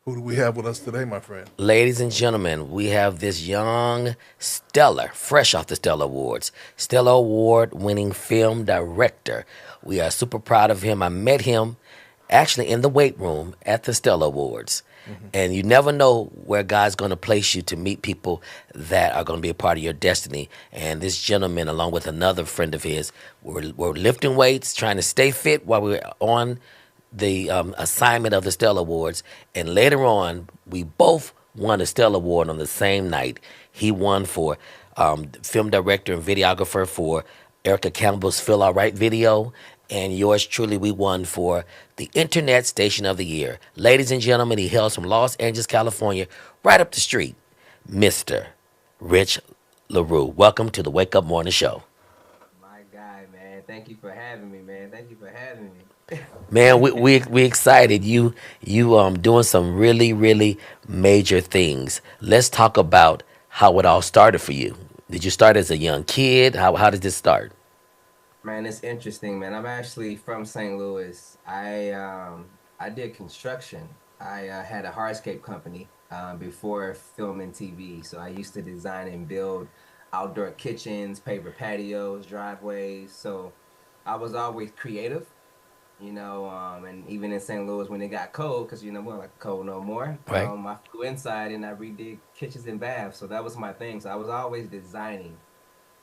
Who do we have with us today, my friend? Ladies and gentlemen, we have this young Stellar, fresh off the Stellar Awards, Stellar Award winning film director. We are super proud of him. I met him actually in the weight room at the Stellar Awards. Hmm. And you never know where God's going to place you to meet people that are going to be a part of your destiny. And this gentleman, along with another friend of his, were lifting weights, trying to stay fit while we were on the assignment of the Stella Awards, and later on, we both won a Stella Award on the same night. He won for film director and videographer for Erica Campbell's "Feel Alright" video, and yours truly, we won for the Internet Station of the Year. Ladies and gentlemen, he hails from Los Angeles, California, right up the street, Mr. Rich LaRue. Welcome to the Wake Up Morning Show. My guy, man. Thank you for having me, man. Thank you for having me. Man, we excited. You doing some really major things. Let's talk about how it all started for you. Did you start as a young kid? How did this start? Man, it's interesting, man. I'm actually from St. Louis. I did construction. I had a hardscape company before film and TV. So I used to design and build outdoor kitchens, paper patios, driveways. So I was always creative, and even in St. Louis when it got cold, because we don't like cold no more. Right. I flew inside and I redid kitchens and baths. So that was my thing. So I was always designing.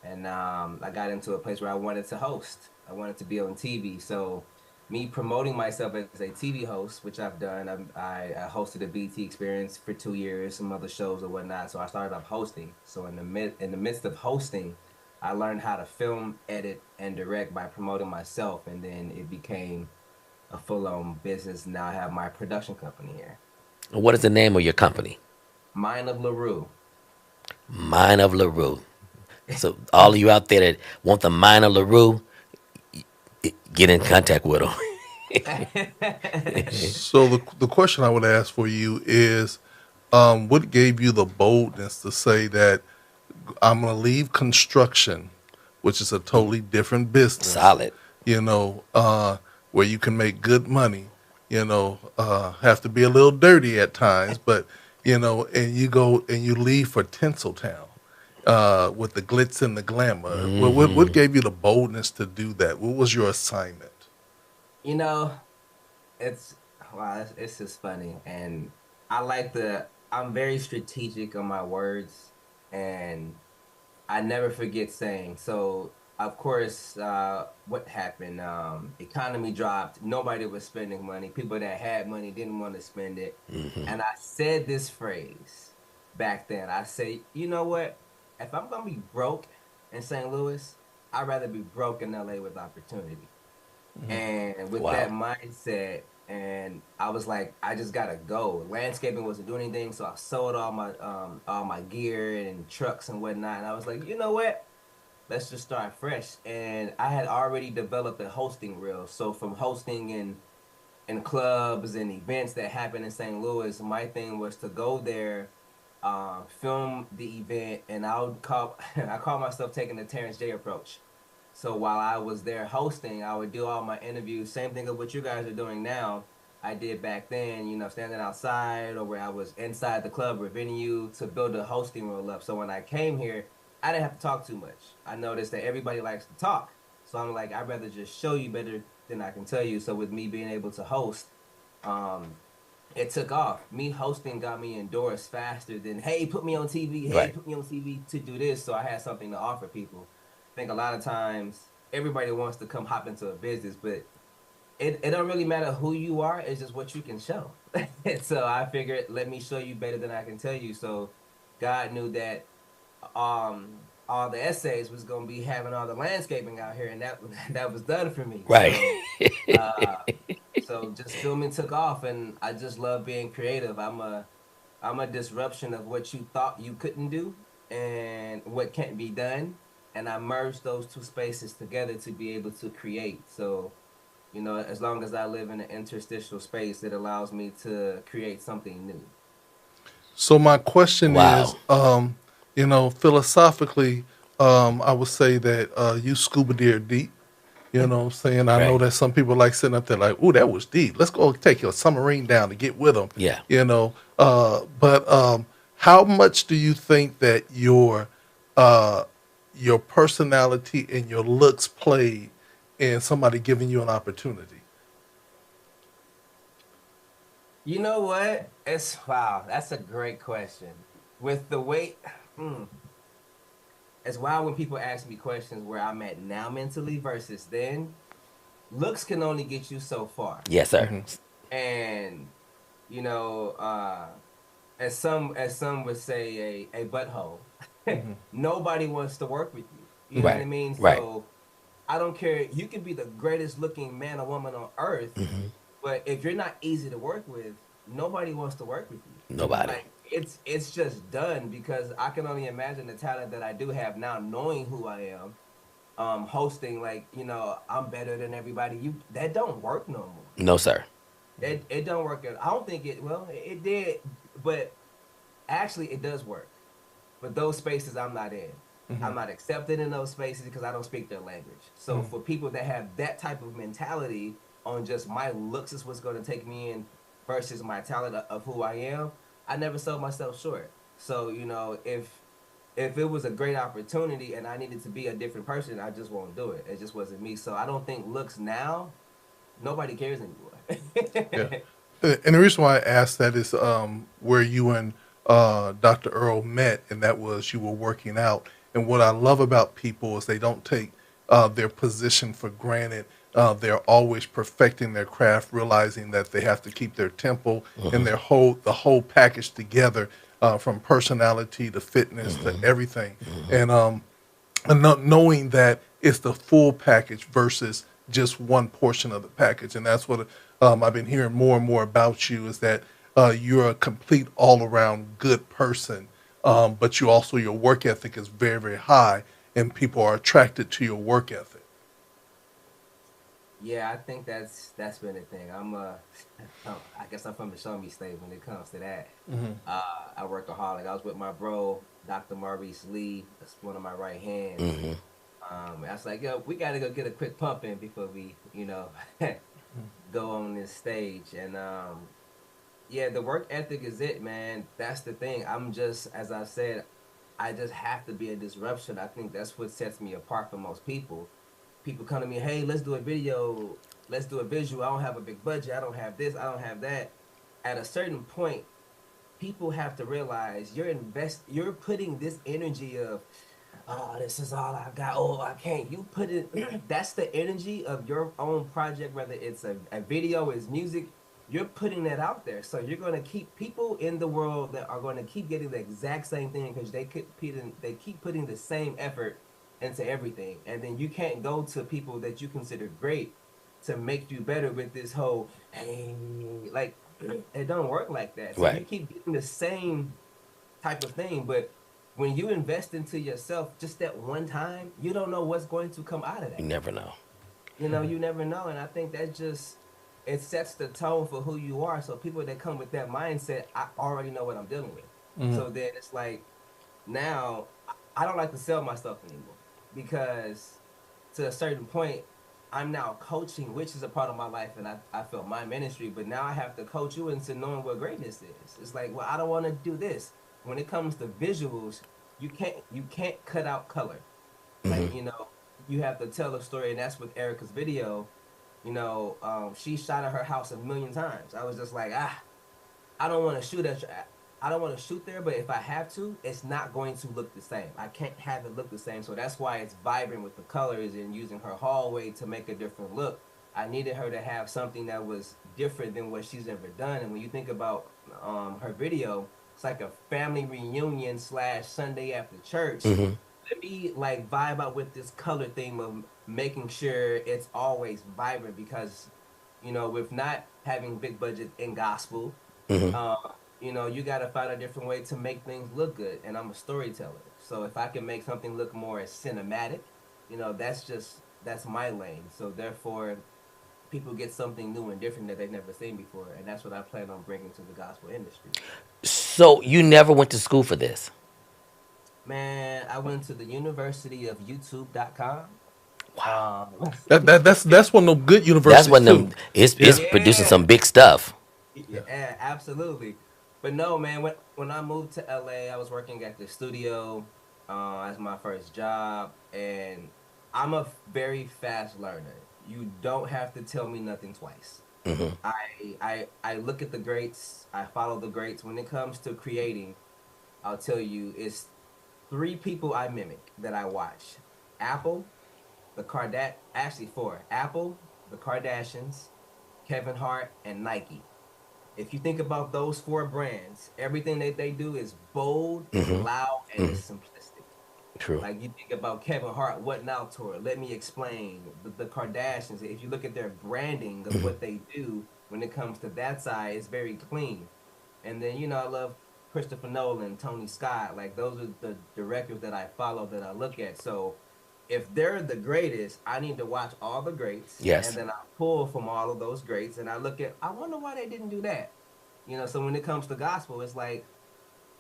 And I got into a place where I wanted to host. I wanted to be on TV. So, me promoting myself as a TV host, which I've done, I hosted a BT Experience for 2 years, some other shows or whatnot. So I started off hosting. So in the midst of hosting, I learned how to film, edit, and direct by promoting myself, and then it became a full-on business. Now I have my production company here, What is the name of your company? Mind of LaRue. Mine of LaRue. So all of you out there that want the Mine of LaRue, get in contact with them. So the question I would ask for you is, what gave you the boldness to say that I'm going to leave construction, which is a totally different business, Solid. you know, where you can make good money, have to be a little dirty at times, but, and you go and you leave for Tinseltown with the glitz and the glamour. What gave you the boldness to do that? What was your assignment? you know, it's wow, it's just funny, and I like the. I'm very strategic on my words, and I never forget saying. So, of course, what happened? Economy dropped. Nobody was spending money. People that had money didn't want to spend it, and I said this phrase back then. I say, you know what? If I'm gonna be broke in St. Louis, I'd rather be broke in LA with opportunity. Hmm. And with that Wow. mindset, and I was like, I just gotta go. Landscaping wasn't doing anything, so I sold all my gear and trucks and whatnot. And I was like, you know what? Let's just start fresh. And I had already developed a hosting reel. So from hosting in clubs and events that happen in St. Louis, my thing was to go there, film the event, and I would call I call myself taking the Terrence J approach. So while I was there hosting, I would do all my interviews. Same thing of what you guys are doing now. I did back then, standing outside or where I was inside the club or venue to build a hosting role up. So when I came here, I didn't have to talk too much. I noticed that everybody likes to talk. So I'm like, I'd rather just show you better than I can tell you. So with me being able to host, um, it took off. Me hosting got me endorsed faster than, hey, put me on TV. Hey, Right. put me on TV to do this. So I had something to offer people. I think a lot of times everybody wants to come hop into a business, but it don't really matter who you are. It's just what you can show. So I figured, let me show you better than I can tell you. So God knew that all the essays was gonna be having all the landscaping out here, and that that was done for me. Right. Uh, so just filming took off, and I just love being creative. I'm a disruption of what you thought you couldn't do and what can't be done, and I merged those two spaces together to be able to create. So, as long as I live in an interstitial space, it allows me to create something new. So my question is, Wow. philosophically, I would say that you scuba deer deep. You know what I'm saying? I know Right. that some people like sitting up there like, ooh, that was deep. Let's go take your submarine down to get with them. Yeah. You know, but how much do you think that uh, your personality and your looks played in somebody giving you an opportunity? You know what? It's wow. That's a great question. With the weight, mm, it's wild when people ask me questions where I'm at now mentally versus then. Looks can only get you so far, Yes, sir. Hmm. and you know, as some would say, a butthole. Hmm. Nobody wants to work with you. You know what I Right. mean? Right. So I don't care. You can be the greatest looking man or woman on earth, but if you're not easy to work with, nobody wants to work with you. Nobody. Like it's just done because I can only imagine the talent that I do have now, knowing who I am. Hosting like I'm better than everybody. You that don't work no more. No, sir. It don't work. I don't think it. Well, it did, but actually it does work. But those spaces I'm not in. Hmm. I'm not accepted in those spaces because I don't speak their language. So for people that have that type of mentality on just my looks is what's going to take me in versus my talent of who I am, I never sold myself short. So if it was a great opportunity and I needed to be a different person, I just won't do it. It just wasn't me. So I don't think looks now nobody cares Yeah. anymore. And the reason why I asked that is where you and Dr. Earl met, and that was you were working out. And what I love about people is they don't take their position for granted. They're always perfecting their craft, realizing that they have to keep their tempo and the whole package together, from personality to fitness to everything. And knowing that it's the full package versus just one portion of the package. And that's what I've been hearing more and more about you is that you're a complete all around good person, but you also, your work ethic is very, very high, and people are attracted to your work ethic. Yeah, I think that's been the thing. I guess I'm from the show me state when it comes to that. Hmm. I workaholic. I was with my bro, Dr. Maurice Lee. That's one of my right hands. Hmm. I was like, yo, we gotta go get a quick pump in before we, go on this stage. And yeah, the work ethic is it, man. That's the thing. I'm just, as I said, I just have to be a disruption. I think that's what sets me apart from most people. People come to me, hey, let's do a video, let's do a visual. I don't have a big budget. I don't have this. I don't have that. At a certain point, people have to realize you're putting this energy of, oh, this is all I got. Oh, I can't. You put it. That's the energy of your own project, whether it's a video, it's music. You're putting that out there, so you're going to keep people in the world that are going to keep getting the exact same thing because they keep putting the same effort into everything, and then you can't go to people that you consider great to make you better with this whole hey, like it don't work like that. So Right. you keep getting the same type of thing, but when you invest into yourself just that one time, you don't know what's going to come out of You that. never know. You never know, and I think that just it sets the tone for who you are. So people that come with that mindset, I already know what I'm dealing with. Hmm. So then it's like now I don't like to sell myself anymore because to a certain point, I'm now coaching, which is a part of my life, and I felt my ministry. But now I have to coach you into knowing what greatness is. It's like, well, I don't want to do this. When it comes to visuals, you can't cut out color. Hmm. Like you have to tell a story, and that's with Erica's video. She shot at her house a million times. I was just like, I don't want to shoot at. I don't want to shoot there, but if I have to, it's not going to look the same. I can't have it look the same, so that's why it's vibrant with the colors and using her hallway to make a different look. I needed her to have something that was different than what she's ever done. And when you think about her video, it's like a family reunion slash Sunday after church. Hmm. Let me like vibe out with this color theme of making sure it's always vibrant because with not having big budget in gospel, Hmm. uh, you got to find a different way to make things look good. And I'm a storyteller. So if I can make something look more cinematic, that's my lane. So therefore, people get something new and different that they've never seen before. And that's what I plan on bringing to the gospel industry. So you never went to school for this? Man, I went to the University of YouTube.com. Wow. That's one of those good That's universities when them too. it's Yeah, producing Yeah. some big stuff. yeah. Yeah, absolutely. But no, man, when I moved to LA, I was working at the studio as my first job, and I'm a very fast learner. You don't have to tell me nothing twice. I look at the greats, I follow the greats. When it comes to creating, I'll tell you, it's three people I mimic that I watch. Apple, actually four. Apple, the Kardashians, Kevin Hart, and Nike. If you think about those four brands, everything that they do is bold, it's loud, and it's simplistic. True. Like you think about Kevin Hart, What Now Tour, Let Me Explain, the Kardashians. If you look at their branding of what they do when it comes to that side, it's very clean. And then, I love Christopher Nolan, Tony Scott. Like those are the directors that I follow, that I look at. So if they're the greatest, I need to watch all the greats, and Yes, then I pull from all of those greats, and I look at, I wonder why they didn't do that. So when it comes to gospel, it's like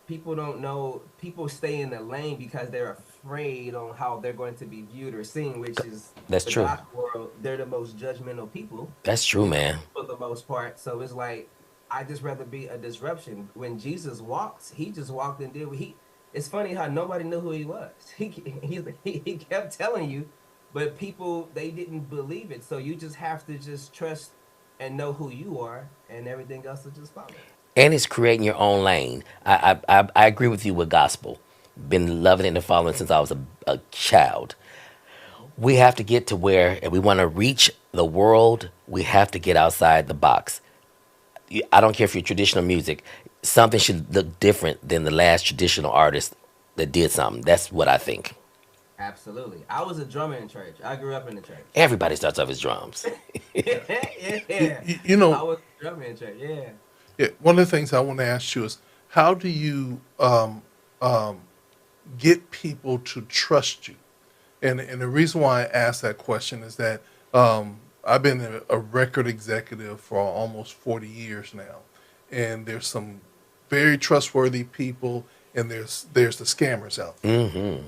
people don't know, people stay in the lane because they're afraid on how they're going to be viewed or seen, which is that's the true. gospel world. They're the most judgmental people, That's true, man. for the most part. So it's like, I just rather be a disruption. When Jesus walked, he just walked and did what he. It's funny how nobody knew who he was. He kept telling you, but people, they didn't believe it. So you just have to just trust and know who you are, and everything else will just follow. And it's creating your own lane. I agree with you with gospel. Been loving it and following since I was a child. Mhm. We have to get to where, if we want to reach the world, we have to get outside the box. I don't care if you're traditional music, something should look different than the last traditional artist that did something. That's what I think. Absolutely. I was a drummer in church. I grew up in the church. Everybody starts off as drums. You, Yeah. you, you know, I was a drummer in church. Yeah. yeah, one of the things I want to ask you is how do you get people to trust you? And the reason why I ask that question is that I've been a record executive for almost 40 years now, and there's some very trustworthy people, and there's the scammers out there.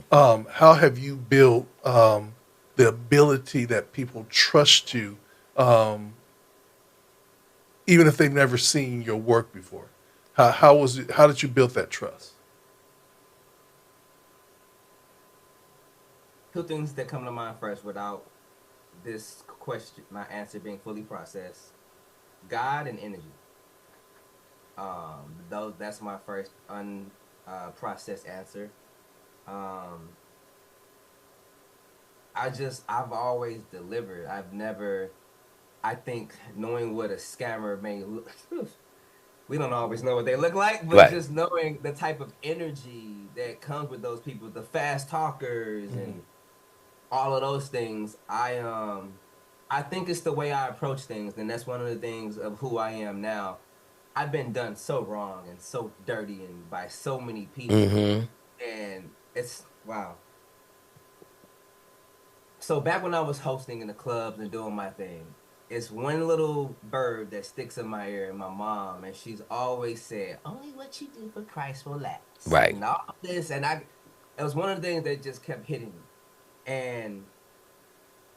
How have you built the ability that people trust you, um, even if they've never seen your work before? How did you build that trust? Two things that come to mind first without this question, my answer being fully processed: God and energy. Those That's my first processed answer. Um, I've always delivered. I've never. I think knowing what a scammer may look, we don't always know what they look like, but Right. just knowing the type of energy that comes with those people, the fast talkers Hmm. and all of those things, I think it's the way I approach things, and that's one of the things of who I am now. I've been done so wrong and so dirty and by so many people, and it's wow. So back when I was hosting in the clubs and doing my thing, it's one little bird that sticks in my ear, and my mom, and she's always said, "Only what you do for Christ will last," Right. and all this, and it was one of the things that just kept hitting me, and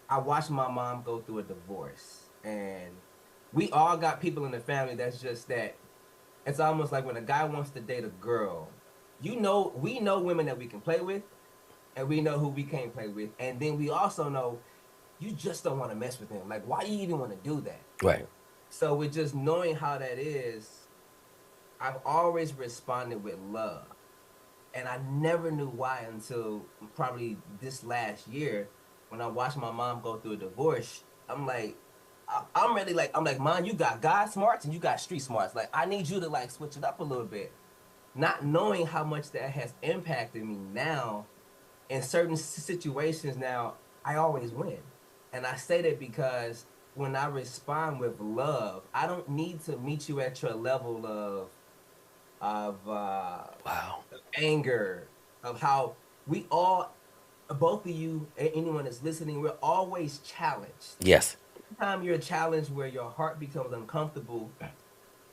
I watched my mom go through a divorce, and we all got people in the family that's just that. It's almost like when a guy wants to date a girl, we know women that we can play with, and we know who we can't play with, and then we also know you just don't want to mess with him. Like, why do you even want to do that? Right. So with just knowing how that is, I've always responded with love. And I never knew why until probably this last year when I watched my mom go through a divorce. I'm like, I'm really like, I'm like, Mom, you got God smarts and you got street smarts. Like, I need you to like switch it up a little bit. Not knowing how much that has impacted me now in certain situations now, I always win. And I say that because when I respond with love, I don't need to meet you at your level of Wow. anger, of how we all, both of you, anyone that's listening, we're always challenged. Yes. Anytime you're challenged where your heart becomes uncomfortable,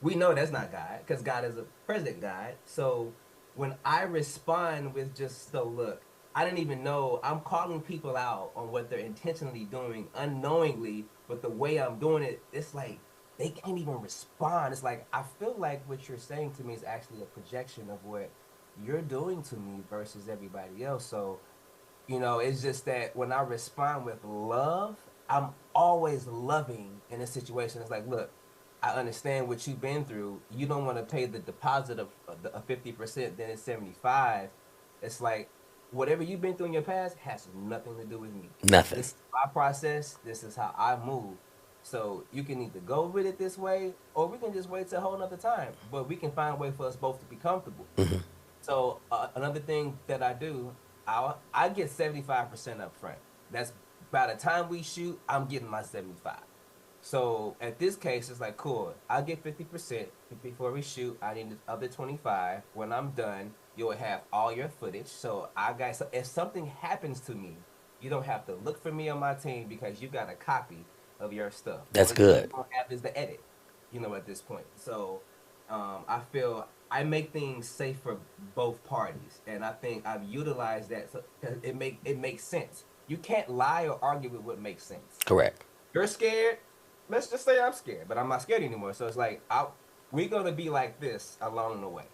we know that's not God because God is a present God. So when I respond with just, so look, I didn't even know I'm calling people out on what they're intentionally doing unknowingly, but the way I'm doing it, it's like they can't even respond. It's like I feel like what you're saying to me is actually a projection of what you're doing to me versus everybody else. So, it's just that when I respond with love, I'm always loving in a situation. It's like, look, I understand what you've been through. You don't want to pay the deposit of 50%, then it's 75. It's like whatever you've been through in your past has nothing to do with me. Nothing. This is my process. This is how I move. So you can either go with it this way, or we can just wait till a whole nother time. But we can find a way for us both to be comfortable. So another thing that I do, I get 75% up front. That's by the time we shoot, I'm getting my 75. So at this case, it's like cool. I get 50% before we shoot. I need the other 25. When I'm done, you'll have all your footage. So I got. So if something happens to me, you don't have to look for me on my team because you got a copy of your stuff. That's Only thing you good. don't have is the edit. At this point. So I feel I make things safe for both parties, and I think I've utilized that. So it makes sense. You can't lie or argue with what makes sense. Correct. You're scared. Let's just say I'm scared, but I'm not scared anymore. So it's like we're gonna be like this along the way.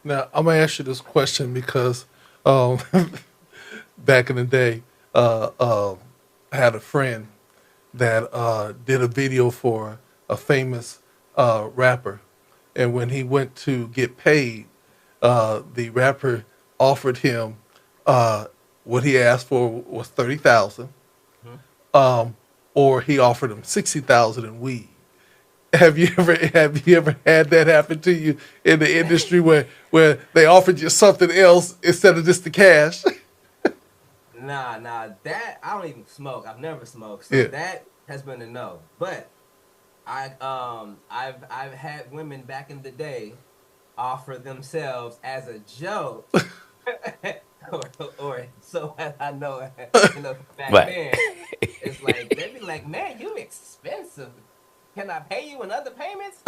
Now, I'm gonna ask you this question because um, back in the day, I had a friend that did a video for a famous rapper, and when he went to get paid, the rapper offered him what he asked for was 30,000, um, or he offered him 60,000 in weed. Have you ever had that happen to you in the industry where they offered you something else instead of just the cash? Nah, that I don't even smoke. I've never smoked, so Yeah. that has been a no. But I've had women back in the day offer themselves as a joke, or, or so I know, back Right. then, it's like they'd be like, "Man, you expensive. Can I pay you in other payments?"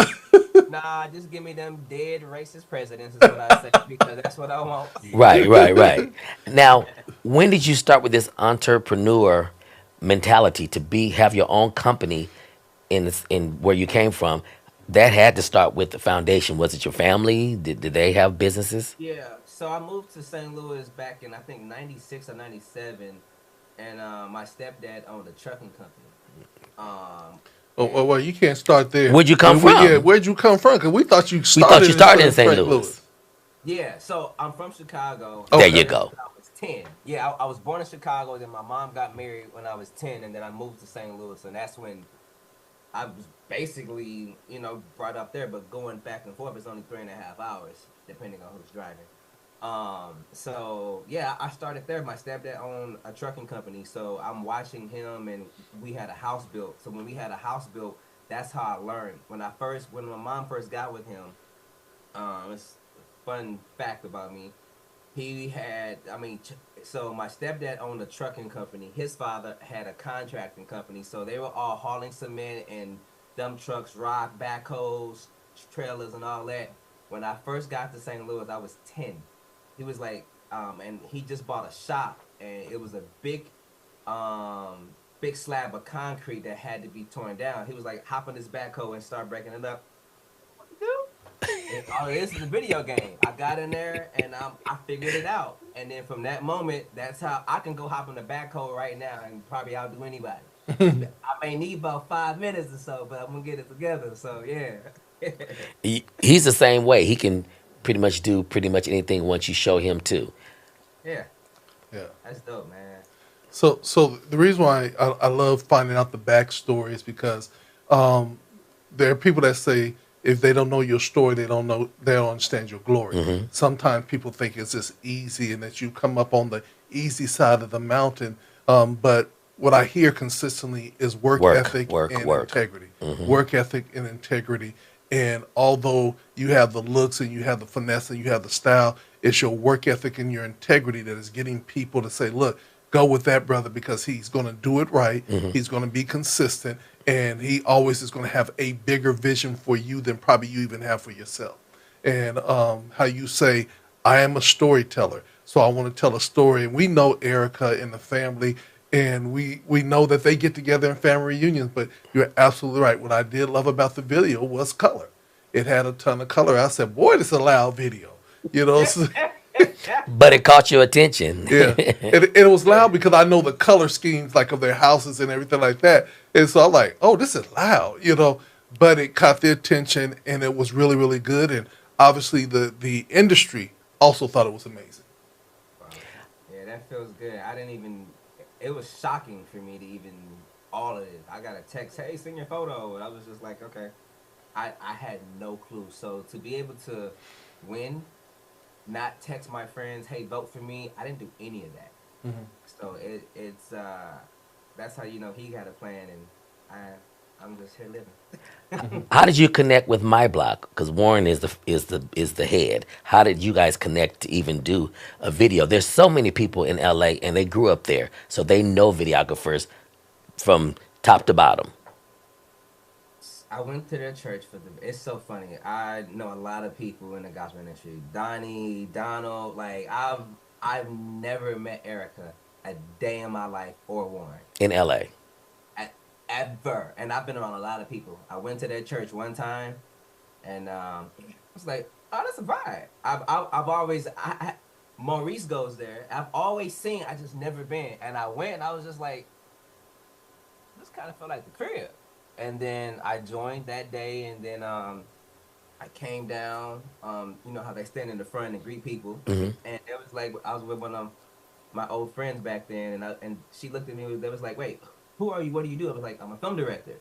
Nah, just give me them dead racist presidents is what I say because that's what I want. Right, right, right. Now, when did you start with this entrepreneur mentality to have your own company in where you came from? That had to start with the foundation. Was it your family? Did they have businesses? Yeah, so I moved to St. Louis back in I think '96 or '97, and my stepdad owned a trucking company. Well, And you can't start there. Where'd you come Yeah, from? where'd you come from? Because we thought you We thought started you in started in St. St. Louis. Louis. yeah, so I'm from Chicago. I There was Okay. you born go. when I was 10. Yeah, I was born in Chicago. Then my mom got married when I was 10, and then I moved to St. Louis, and that's when I was basically, brought up there. But going back and forth is only 3.5 hours, depending on who's driving. So yeah, I started there. My stepdad owned a trucking company, so I'm watching him, and we had a house built. So when we had a house built, that's how I learned. When my mom first got with him, it's a fun fact about me. He had, I mean, so my stepdad owned a trucking company. His father had a contracting company, so they were all hauling cement and dump trucks, rock, backhoes, trailers, and all that. When I first got to St. Louis, I was 10. He was like, and he just bought a shop, and it was a big slab of concrete that had to be torn down. He was like, hop on this backhoe and start breaking it up. What you do? Oh, this is a video game. I got in there and I figured it out. And then from that moment, that's how I can go hop in the backhoe right now and probably outdo anybody. I may need about 5 minutes or so, but I'm gonna get it together. So yeah. He's the same way. He can pretty much do pretty much anything once you show him to. Yeah, Yeah. that's dope, man. So the reason why I love finding out the backstory is because um, there are people that say if they don't know your story, they don't understand your glory. Sometimes people think it's just easy and that you come up on the easy side of the mountain. But what I hear consistently is work Work, ethic work, and work. integrity. Work ethic and integrity. And although you have the looks and you have the finesse and you have the style, it's your work ethic and your integrity that is getting people to say, look, go with that brother because he's going to do it right. He's going to be consistent. And he always is going to have a bigger vision for you than probably you even have for yourself. And how you say, I am a storyteller. So I want to tell a story. And we know Erica and the family, and we know that they get together in family reunions. But you're absolutely right. What I did love about the video was color. It had a ton of color. I said, "Boy, this is a loud video." You know, so, But it caught your attention. yeah. And it was loud because I know the color schemes like of their houses and everything like that. And so I'm like, "Oh, this is loud," you know. But it caught their attention, and it was really, really good. And obviously, the industry also thought it was amazing. Wow. Yeah, that feels good. I didn't even. It was shocking for me to even all of it. I got a text, "Hey, send your photo," and I was just like, "Okay." I had no clue. So to be able to win, not text my friends, "Hey, vote for me." I didn't do any of that. So it's that's how you know he got a plan, and I'm just here living. How did you connect with My Block? Because Warren is the head. How did you guys connect to even do a video? There's so many people in LA and they grew up there, so they know videographers from top to bottom. I went to their church for the. It's so funny. I know a lot of people in the gospel industry. Donnie, Donald. Like I've never met Erica a day in my life or Warren. In LA. Ever. And I've been around a lot of people. I went to their church one time, and I was like, "Oh, that's a vibe." I've always Maurice goes there. I've always seen. I just never been. And I went, and I was just like, "This kind of felt like the crib." And then I joined that day, and then I came down. You know how they stand in the front and greet people, and it was like I was with one of my old friends back then, and she looked at me. They was like, "Wait, who are you? What do you do?" I was like, "I'm a film director."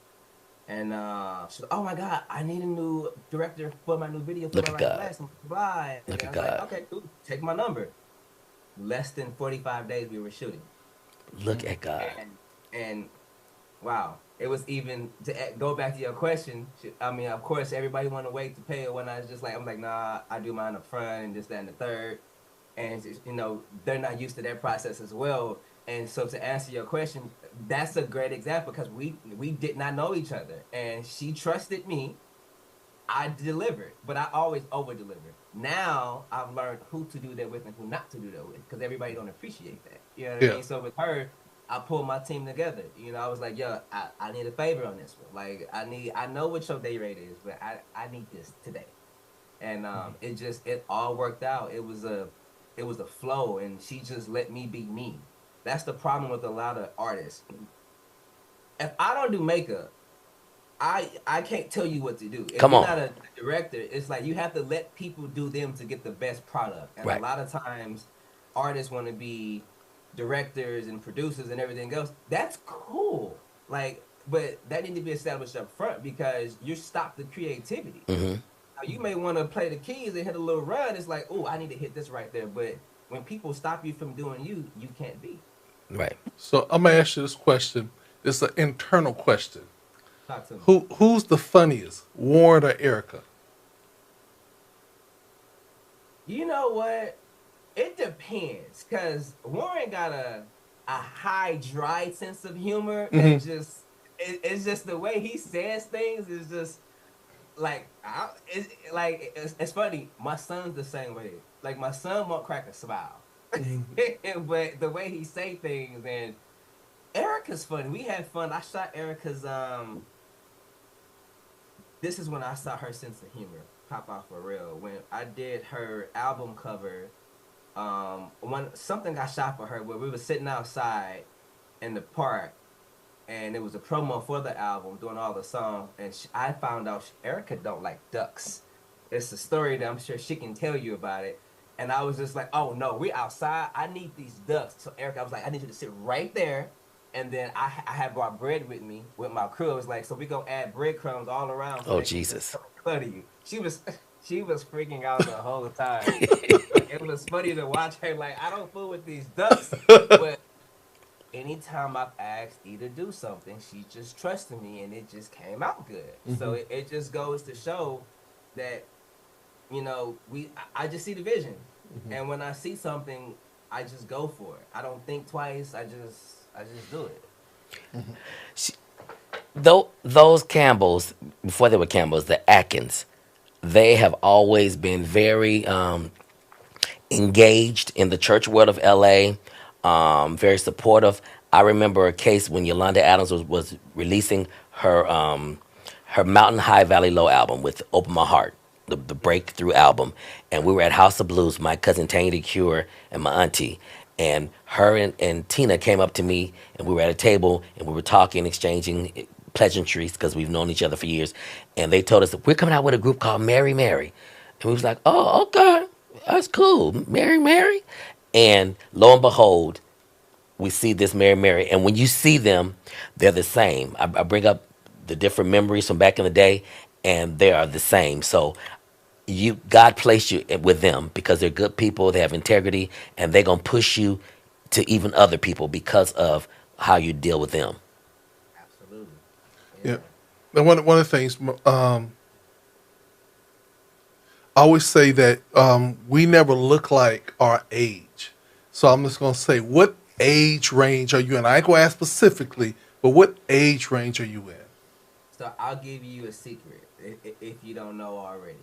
And she's like, "Oh my God, I need a new director for my new video for Look my at right God. class." Blah. And Look I at was like, God. "Okay, cool. Take my number." Less than 45 days we were shooting, Look at God. and wow, it was even to go back to your question. I mean, of course, everybody want to wait to pay it. When I was just like, I'm like, nah, I do mine up front and this, that, and the third. And you know, they're not used to that process as well. And so to answer your question, that's a great example because we did not know each other, and she trusted me. I delivered, but I always over deliver. Now I've learned who to do that with and who not to do that with because everybody don't appreciate that. You know what I Yeah. mean? So with her, I pulled my team together. You know, I was like, "Yo, I need a favor on this one. Like, I know what your day rate is, but I need this today." And it all worked out. It was a flow, and she just let me be me. That's the problem with a lot of artists. If I don't do makeup, I can't tell you what to do. If Come you're on. not a director, it's like you have to let people do them to get the best product. And a Right. lot of times, artists want to be directors and producers and everything else. That's cool. Like, but that need to be established up front because you stop the creativity. Now, you may want to play the keys and hit a little run. It's like, oh, I need to hit this right there. But when people stop you from doing you, you can't be. Right. So I'm gonna ask you this question. It's an internal question. Talk to me. Who's the funniest, Warren or Erica? You know what? It depends, cause Warren got a high, dry sense of humor that just it's just the way he says things is just it's funny. My son's the same way. Like my son won't crack a smile, but the way he say things and Erica's funny. We had fun. I shot Erica's This is when I saw her sense of humor pop off for real. When I did her album cover, when something got shot for her where we were sitting outside in the park, and it was a promo for the album, doing all the songs, and I found out Erica don't like ducks. It's a story that I'm sure she can tell you about it. And I was just like, "Oh no, we're outside. I need these ducks." So Erica, I was like, "I need you to sit right there." And then I had brought bread with me with my crew. I was like, "So we gonna add breadcrumbs all around so Oh they can just Jesus. clutter you." She was freaking out the whole time. Like, it was funny to watch her. Like, I don't fool with these ducks, but anytime I've asked E to do something, she just trusted me, and it just came out good. So it just goes to show that I just see the vision, and when I see something, I just go for it. I don't think twice. I just do it. Though those Campbells, before they were Campbells, the Atkins, they have always been very engaged in the church world of LA, very supportive. I remember a case when Yolanda Adams was releasing her Mountain High Valley Low album with Open My Heart, the breakthrough album. And we were at House of Blues, my cousin Tanya the Cure and my auntie. And her and Tina came up to me and we were at a table and we were talking, exchanging pleasantries because we've known each other for years. And they told us that we're coming out with a group called Mary Mary. And we was like, oh, okay, that's cool. Mary Mary. And lo and behold, we see this Mary Mary. And when you see them, they're the same. I bring up the different memories from back in the day, and they are the same. So God placed you with them because they're good people, they have integrity, and they're gonna push you to even other people because of how you deal with them. Absolutely. Yeah. Yeah. And one of the things, I always say that we never look like our age. So I'm just going to say, what age range are you in? I ain't going to ask specifically, but what age range are you in? So I'll give you a secret if you don't know already.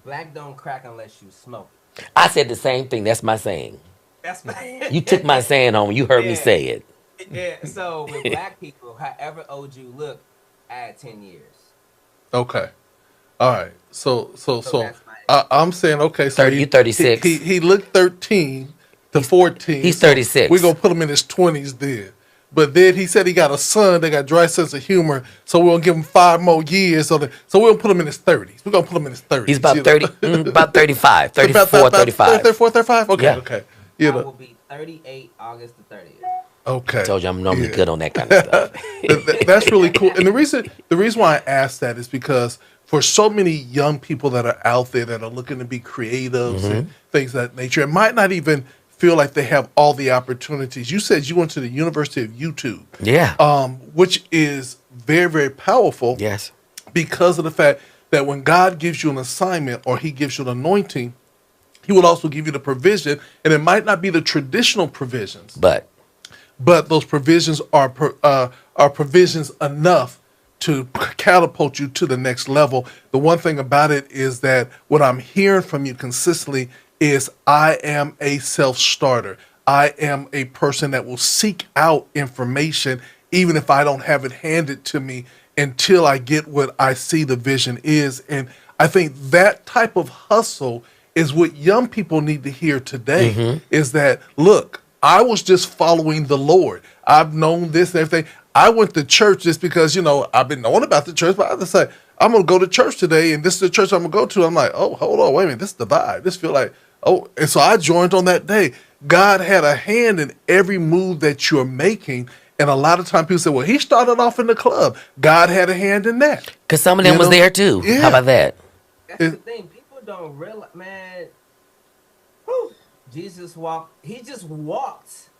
Black don't crack unless you smoke it. I said the same thing. That's my saying. That's my You took my saying home. You heard me yeah. say it. Yeah. So with black people, however old you look, add 10 years. Okay. All right. So so So so that's my I'm saying, okay. So 30, you 36. he looked 13 to 14. He's So we're 36. gonna put him in his 20s then. But then he said he got a son that got dry sense of humor, so we're gonna give him 5 more years. So we're gonna put him in his 30s. We're gonna put him in his 30s. He's about you know? 30, about 35, About 34, about 35. 34, 35? Okay, Yeah. okay. You I will know, be 38 August the 30th. okay. Told you I'm normally Yeah. good on that kind of stuff. That's really cool. And the reason why I asked that is because for so many young people that are out there that are looking to be creatives and things of that nature, it might not even feel like they have all the opportunities. You said you went to the University of YouTube, Yeah. which is very, very powerful Yes. because of the fact that when God gives you an assignment or He gives you an anointing, He will also give you the provision, and it might not be the traditional provisions, But but those provisions are provisions enough to catapult you to the next level. The one thing about it is that what I'm hearing from you consistently is I am a self starter. I am a person that will seek out information even if I don't have it handed to me until I get what I see the vision is. And I think that type of hustle is what young people need to hear today is that, look, I was just following the Lord. I've known this and everything. I went to church just because, I've been knowing about the church, but I just say, I'm going to go to church today, and this is the church I'm going to go to. I'm like, oh, hold on, wait a minute. This is the vibe. This feel like, oh. And so I joined on that day. God had a hand in every move that you're making. And a lot of time people say, well, he started off in the club. God had a hand in that. because some of them You was know? there too. How Yeah. about that? That's the thing. People don't realize, man. Whew, Jesus walked. He just walked.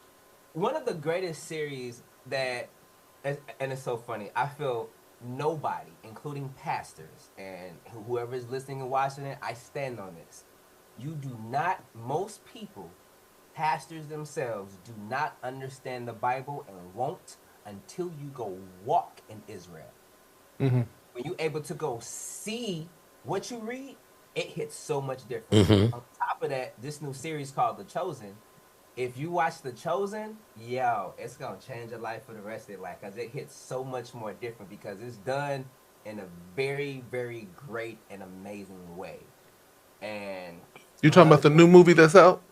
One of the greatest series that, and it's so funny. I feel nobody, including pastors and whoever is listening and watching it, I stand on this. You do not. Most people, pastors themselves, do not understand the Bible and won't until you go walk in Israel. When you're able to go see what you read, it hits so much different. On top of that, this new series called The Chosen. If you watch The Chosen, yo, it's gonna change your life for the rest of your life because it hits so much more different because it's done in a very, very great and amazing way. And You talking about the new movie that's out?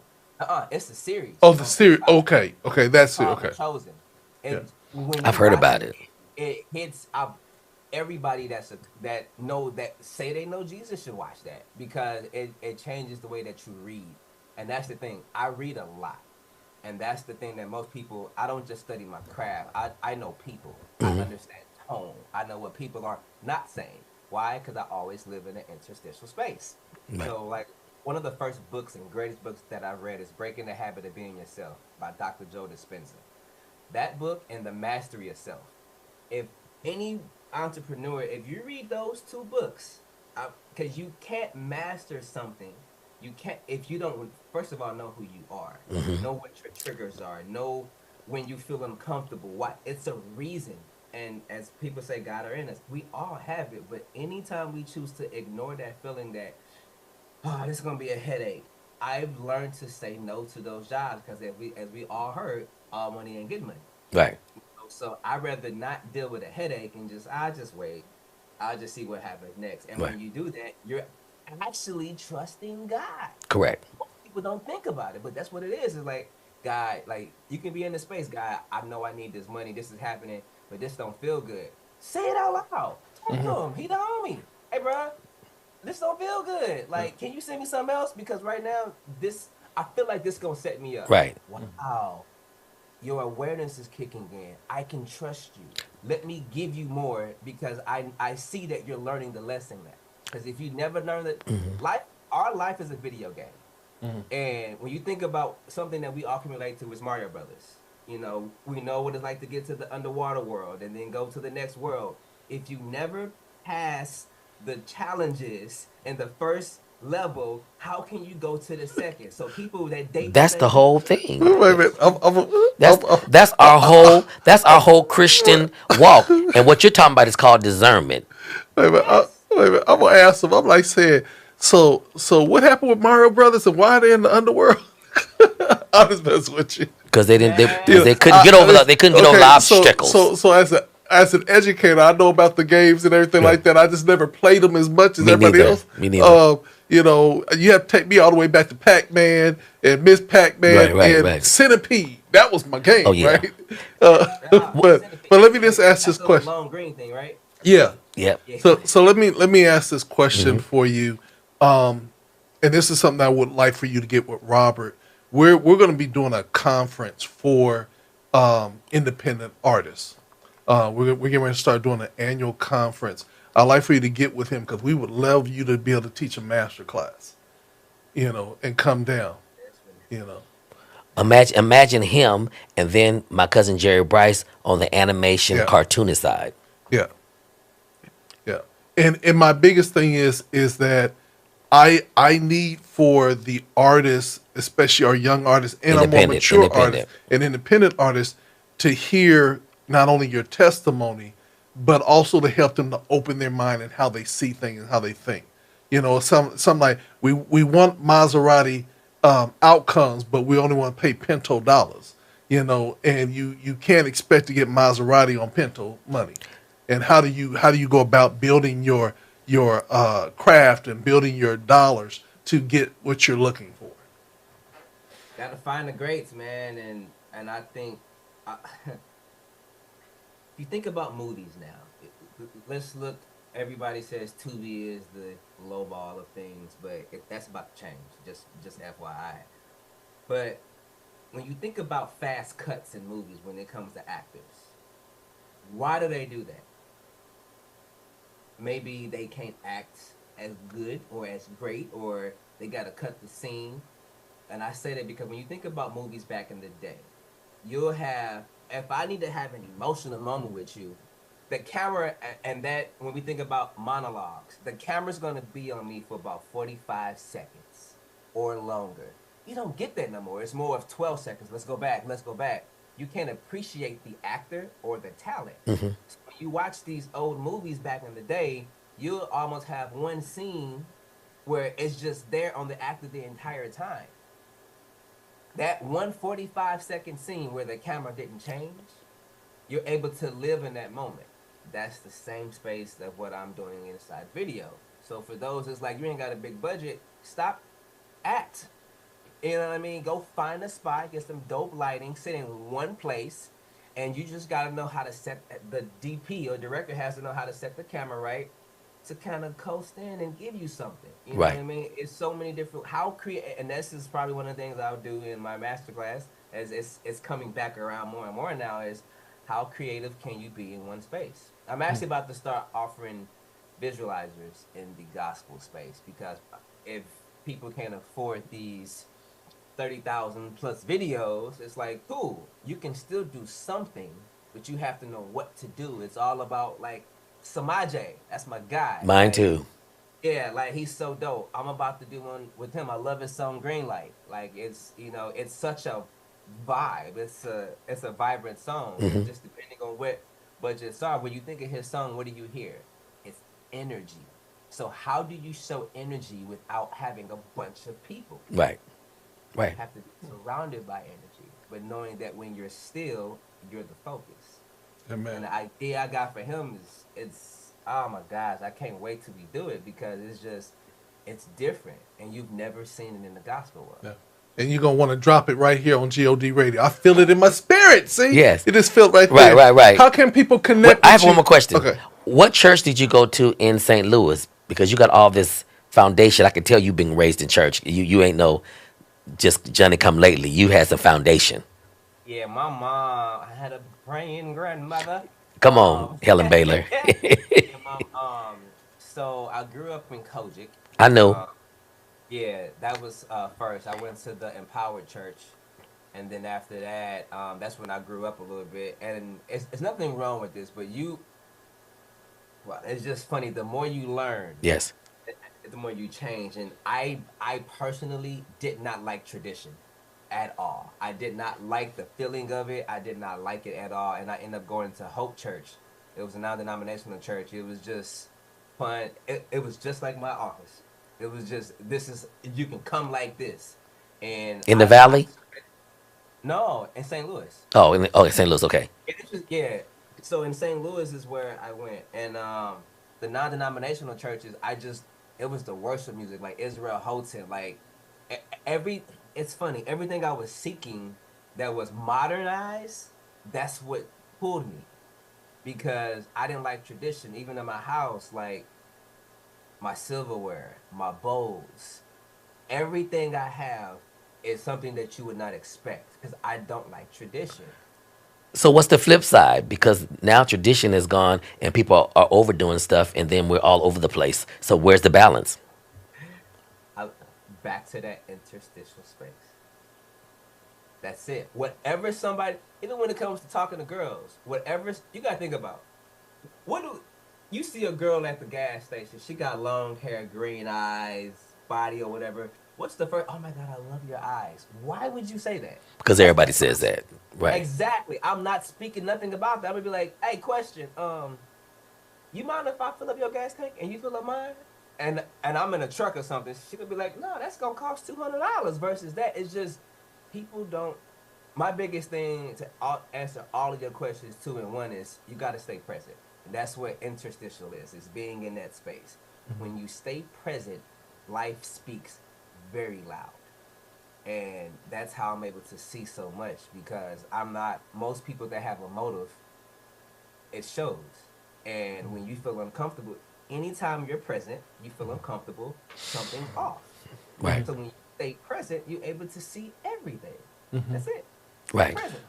it's a series. Oh, the series. Okay. Okay. That's it. Called Okay. The Chosen. And Yeah. when I've you heard watch about it, it. it hits up everybody that know that say they know Jesus should watch that because it changes the way that you read. And that's the thing. I read a lot. And that's the thing that most people, I don't just study my craft. I know people. I understand tone. I know what people are not saying. Why? Because I always live in an interstitial space. Right. So, like, one of the first books and greatest books that I read is Breaking the Habit of Being Yourself by Dr. Joe Dispenza. That book and The Mastery of Self. If any entrepreneur, if you read those two books, because you can't master something, you can't if you don't first of all know who you are, know what your triggers are, know when you feel uncomfortable. Why it's a reason. And as people say, God are in us. We all have it, but anytime we choose to ignore that feeling that, oh, this is gonna be a headache. I've learned to say no to those jobs because as we all heard, all money ain't good money. Right. So I'd rather not deal with a headache and I just wait. I'll just see what happens next. And Right. when you do that, you're actually trusting God. Correct. People don't think about it, but that's what it is. It's like, God, like you can be in the space, God. I know I need this money. This is happening, but this don't feel good. Say it out loud. Talk to him. He the homie. Hey, bro, this don't feel good. Like, can you send me something else? Because right now, I feel like this gonna set me up. Right. Wow, your awareness is kicking in. I can trust you. Let me give you more because I see that you're learning the lesson now. Because if you never learn that life, our life is a video game. And when you think about something that we all can relate to is Mario Brothers. You know, we know what it's like to get to the underwater world and then go to the next world. If you never pass the challenges in the first level, how can you go to the second? So people that date the That's the same whole people, thing. Wait a minute. That's our whole Christian walk. And what you're talking about is called discernment. Wait a minute. yes, Wait a minute. I'm gonna ask him. I'm like saying, so what happened with Mario Brothers and why are they in the underworld? I'm just messing with you. Because they didn't, man, because Yeah, they couldn't get over the, they couldn't get over the okay. obstacles. So as an educator, I know about the games and everything Yeah. like that. I just never played them as much as Me everybody neither. else. Me neither. You know, you have to take me all the way back to Pac-Man and Miss Pac-Man and Right. Centipede. That was my Oh game, yeah. right? Uh, but let me just ask this that's the little question. long green thing, right? Yeah. Yep. Yeah. So let me ask this question for you. And this is something I would like for you to get with Robert. We're going to be doing a conference for independent artists. We're getting ready to start doing an annual conference. I'd like for you to get with him because we would love you to be able to teach a master class, you know, and come down, you know. Imagine him and then my cousin Jerry Bryce on the animation Yeah, cartoonist side. yeah, yeah. And my biggest thing is that I need for the artists, especially our young artists and our more mature artists Independent. and independent artists, to hear not only your testimony, but also to help them to open their mind and how they see things and how they think. You know, some like we want Maserati outcomes, but we only want to pay Pinto dollars. You know, and you can't expect to get Maserati on Pinto money. And how do you go about building your craft and building your dollars to get what you're looking for? Gotta find the greats, man, and I think if you think about movies now, let's look. Everybody says Tubi is the low ball of things, but that's about to change. Just FYI. But when you think about fast cuts in movies, when it comes to actors, why do they do that? Maybe they can't act as good or as great, or they gotta cut the scene. And I say that because when you think about movies back in the day, you'll have, if I need to have an emotional moment with you, the camera, and that, when we think about monologues, the camera's gonna be on me for about 45 seconds or longer. You don't get that no more. It's more of 12 seconds. Let's go back. Let's go back. You can't appreciate the actor or the talent. So when you watch these old movies back in the day, you'll almost have one scene where it's just there on the actor the entire time. That 145-second scene where the camera didn't change, you're able to live in that moment. That's the same space of what I'm doing inside video. So for those that's like, you ain't got a big budget, stop, act. You know what I mean? Go find a spot, get some dope lighting, sit in one place, and you just gotta know how to set, the DP or director has to know how to set the camera right to kind of coast in and give you something. You know what I Right. mean? It's so many different, how create, and this is probably one of the things I'll do in my masterclass, as it's coming back around more and more now, is how creative can you be in one space? I'm actually about to start offering visualizers in the gospel space, because if people can't afford these 30,000 plus videos, it's like, cool, you can still do something, but you have to know what to do. It's all about, like, Samaje, that's my guy. Mine Like, too. yeah, like, he's so dope. I'm about to do one with him. I love his song Green Light. Like, it's, it's such a vibe. It's a vibrant song. Just depending on what budgets are. When you think of his song, what do you hear? It's energy. So how do you show energy without having a bunch of people? Right. You Right. have to be surrounded by energy, but knowing that when you're still, you're the focus. And Amen. the idea I got for him is, it's, oh my gosh, I can't wait till we do it, because it's different, and you've never seen it in the gospel world. Yeah. And you're gonna want to drop it right here on God Radio. I feel it in my spirit. See, Yes. it is felt right Right. there. Right. Right. How can people What, connect I with have one you? more question. Okay. What church did you go to in St. Louis? Because you got all this foundation. I can tell you've been raised in church. You ain't no just Johnny come lately. You had some foundation. Yeah, my mom, I had a praying grandmother. Come on, Helen Baylor. Yeah, so I grew up in Kojic. I know. Um, yeah, that was first. I went to the Empowered Church, and then after that, that's when I grew up a little bit. And it's nothing wrong with this, but well, it's just funny. The more you learn, Yes. the more you change. And I personally did not like tradition at all. I did not like the feeling of it. I did not like it at all. And I ended up going to Hope Church. It was a non-denominational church. It was just fun. It was just like my office. It was just, this is, you can come like this. And In the valley? no, in St. Louis. Oh, in St. Louis. Okay. It's just, yeah. So in St. Louis is where I went, and the non-denominational churches, it was the worship music, like Israel Houghton, like e- every. It's funny, everything I was seeking that was modernized, that's what pulled me, because I didn't like tradition, even in my house, like my silverware, my bowls, everything I have is something that you would not expect, because I don't like tradition. So what's the flip side? Because now tradition is gone and people are overdoing stuff, and then we're all over the place. So where's the balance? I, Back to that interstitial space. That's it. Whatever somebody, even when it comes to talking to girls, whatever you gotta think about. What do you see a girl at the gas station? She got long hair, green eyes, body or whatever. What's the first? Oh my God, I love your eyes. Why would you say that? Because That's the everybody says first. that. Right. Exactly. I'm not speaking nothing about that. I'm gonna be like, hey, question. You mind if I fill up your gas tank and you fill up mine? And I'm in a truck or something. She could be like, no, that's gonna cost $200 versus that. It's just people don't. My biggest thing to answer all of your questions two in one is you got to stay present. And that's what interstitial is. It's being in that space. When you stay present, life speaks very loud, and that's how I'm able to see so much, because I'm not, most people that have a motive, it shows. And when you feel uncomfortable, anytime you're present, you feel uncomfortable, something's off. Right. So when you stay present, you're able to see everything. That's it. Stay Right. present.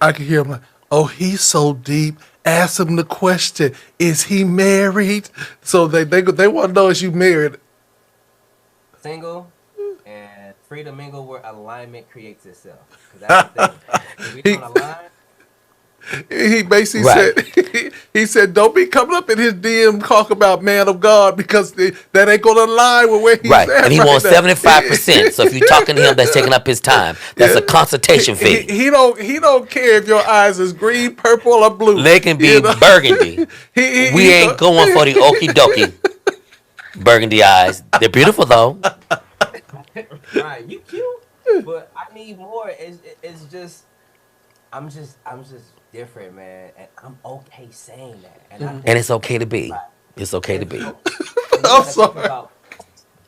I can hear him like, oh, he's so deep. Ask him the question: is he married? So they want to know is you married? Single and free to mingle where alignment creates itself. Because that's the thing. If we He don't align, he basically Right. said he said don't be coming up in his DM talk about man of God because that ain't gonna align with where he's Right. at And he right wants now. 75%. So if you're talking to him, that's taking up his time. That's a Yeah. consultation fee. He don't care if your eyes is green, purple, or blue. They can be You know? burgundy. We He ain't going for the okie dokie burgundy eyes. They're beautiful though. right, you cute, but I need more. It's just, I'm just different, man. And I'm okay saying that. And I And think it's okay to be. everybody, It's okay to it's be. and you I'm gotta think sorry. about,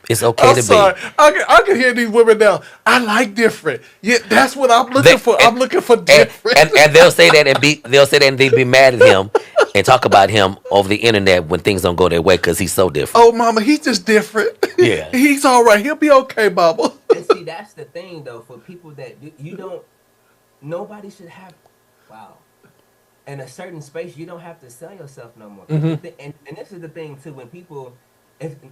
It's okay I'm to be. sorry. I can hear these women now. I like different. Yeah, that's what I'm They, looking for. and, I'm looking for and, different. and they'll say that they'll say that and they'll be mad at him and talk about him over the internet when things don't go their way because he's so different. Oh, mama, he's just different. Yeah. He's all right. He'll be okay, mama. and see, that's the thing though, for people that you don't, nobody should have, wow. In a certain space, you don't have to sell yourself no more. 'Cause and this is the thing too. When people,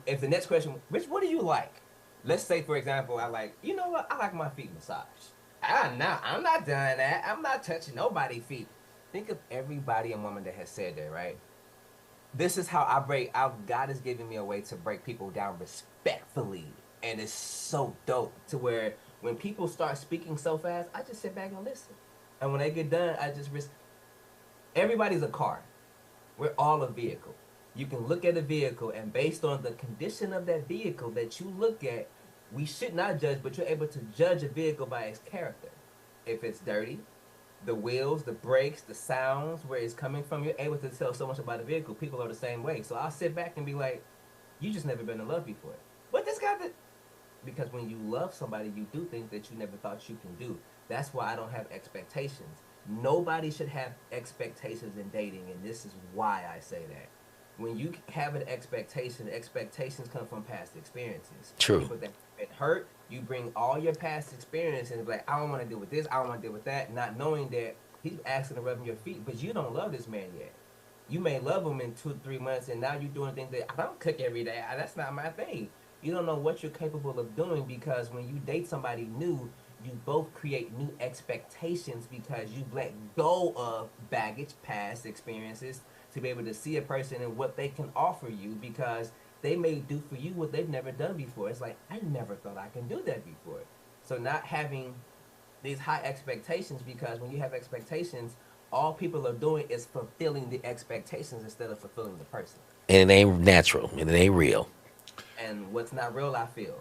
if the next question, Rich, what do you like? Let's say, for example, I like, you know what? I like my feet massaged. I'm not doing that. I'm not touching nobody's feet. Think of everybody and woman that has said that, right? This is how I break out. God is giving me a way to break people down respectfully, and it's so dope to where when people start speaking so fast, I just sit back and listen. And when they get done, I just everybody's a car. We're all a vehicle. You can look at a vehicle, and based on the condition of that vehicle that you look at, we should not judge, but you're able to judge a vehicle by its character. If it's dirty, the wheels, the brakes, the sounds, where it's coming from, you're able to tell so much about a vehicle. People are the same way. So I'll sit back and be like, you just never been in love before. But this guy, because when you love somebody, you do things that you never thought you can do. That's why I don't have expectations. Nobody should have expectations in dating, and this is why I say that. When you have an expectation, expectations come from past experiences. True. People that have been hurt, you bring all your past experiences and be like, I don't want to deal with this, I don't want to deal with that, not knowing that he's asking to rub your feet, but you don't love this man yet. You may love him in 2 3 months, and now you're doing things that I don't cook every day. That's not my thing. You don't know what you're capable of doing, because when you date somebody new, you both create new expectations because you've let go of baggage, past experiences, to be able to see a person and what they can offer you, because they may do for you what they've never done before. It's like, I never thought I can do that before. So not having these high expectations, because when you have expectations, all people are doing is fulfilling the expectations instead of fulfilling the person. And it ain't natural, and it ain't real. And what's not real, I feel.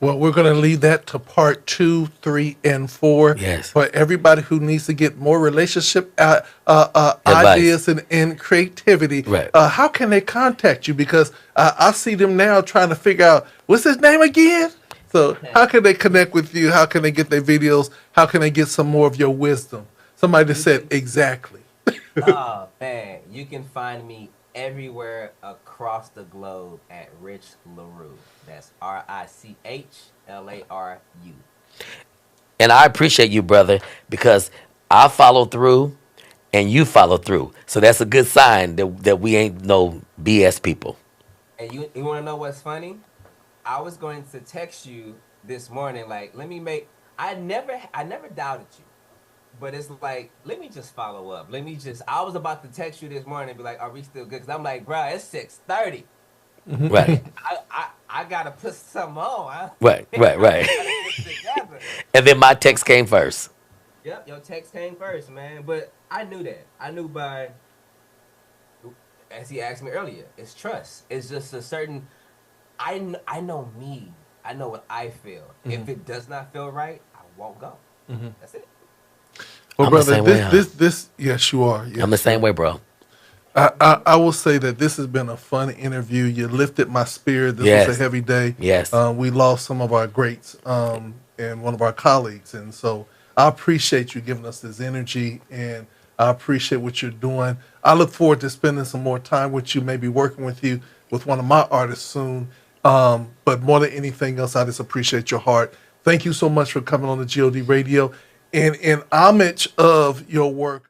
Well, we're going to leave that to part 2, 3, and 4. Yes. For everybody who needs to get more relationship Advice. ideas and creativity, Right. How can they contact you? Because I see them now trying to figure out, what's his name again? So how can they connect with you? How can they get their videos? How can they get some more of your wisdom? Somebody just said exactly. Oh man, you can find me everywhere across the globe at Rich LaRue. That's RichLaru. And I appreciate you, brother, because I follow through and you follow through. So that's a good sign that we ain't no BS people. And you want to know what's funny? I was going to text you this morning, like, let me make. I never doubted you, but it's like, let me just follow up. Let me just. I was about to text you this morning and be like, are we still good? Because I'm like, bro, it's 6:30. Right. I gotta put something on. Right, right, right. I gotta put it together. And then my text came first. Yep, your text came first, man. But I knew that. I knew by, as he asked me earlier, it's trust. It's just a certain. I know me. I know what I feel. If it does not feel right, I won't go. That's it. Well, I'm the brother, same way, huh? this, yes, you are. Yes, I'm the same way, bro. I will say that this has been a fun interview. You lifted my spirit. This Yes. was a heavy day. Yes. We lost some of our greats and one of our colleagues. And so I appreciate you giving us this energy, and I appreciate what you're doing. I look forward to spending some more time with you, maybe working with you with one of my artists soon. But more than anything else, I just appreciate your heart. Thank you so much for coming on the GOD Radio. And in homage of your work,